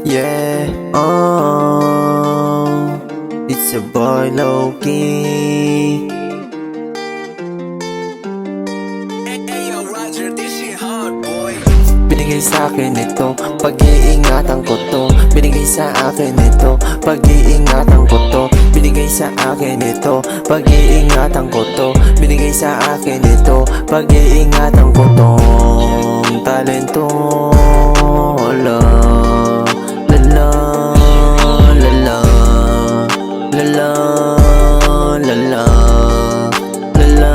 Yeah, it's a boy Low-key. Ayo Roger, this shit hard, boy. Binigay sa akin ito, pag-iingatan ko to. Binigay sa akin ito, pag-iingatan ko to. Binigay sa akin ito, pag-iingatan ko to. Binigay sa akin ito, pag-iingatan ko tong talento. La la la la la la la la la la la.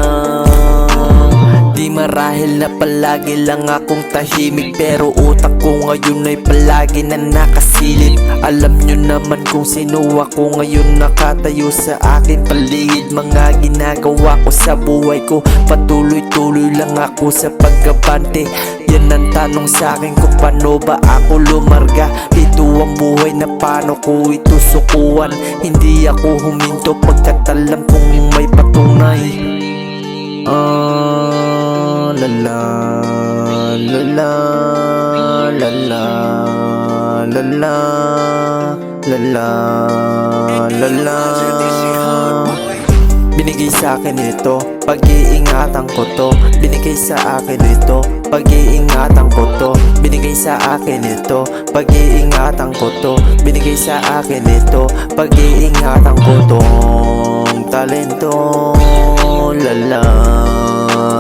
Di marahil na palagi lang akong tahimik, pero utak ko ngayon ay palagi na nakasilip. Alam nyo naman kung sino ako ngayon, nakatayo sa akin paligid. Mga ginagawa ko sa buhay ko, patuloy-tuloy lang ako sa pagkabante. Yan ang tanong sa akin kung paano ba ako lumarga. Ito ang buhay na paano ko ito sukuan. Hindi ako huminto pagkat alam kong may patunay. La la la la la la la la la la la la. Binigay sa akin ito, pag-iingatan ko to. Binigay sa akin ito, pag-iingatan ko to. Binigay sa akin ito, pag-iingatan ko to. Binigay sa akin ito, pag-iingatan ko tong talento. La la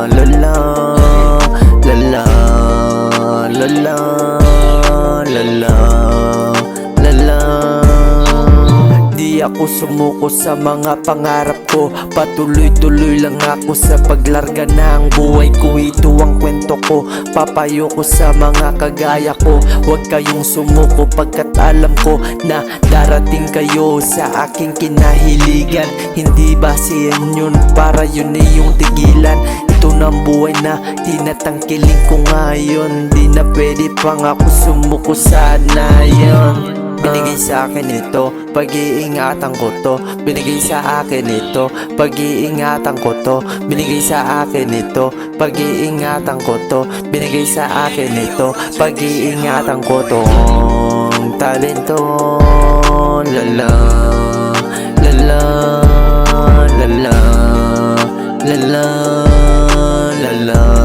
la la la la la la la la la la. Di ako sumuko sa mga pangarap ko, patuloy-tuloy lang ako sa paglarga ng buhay ko. Ito ang kwento ko, papayo ko sa mga kagaya ko. Huwag kayong sumuko pagkat alam ko na darating kayo sa aking kinahiligan. Hindi basihan yun para yun ay yung tigilan. Ito na ang buhay na tinatangkiling ko ngayon. Di na pwede pang ako sumuko, sana yun. Binigay sa akin ito, pag-iingatan ko to. Binigay sa akin ito, pag-iingatan ko to. Binigay sa akin ito, pag-iingatan ko to. Binigay sa akin ito, pag-iingatan ko tong talento. La la la la la la la la la la.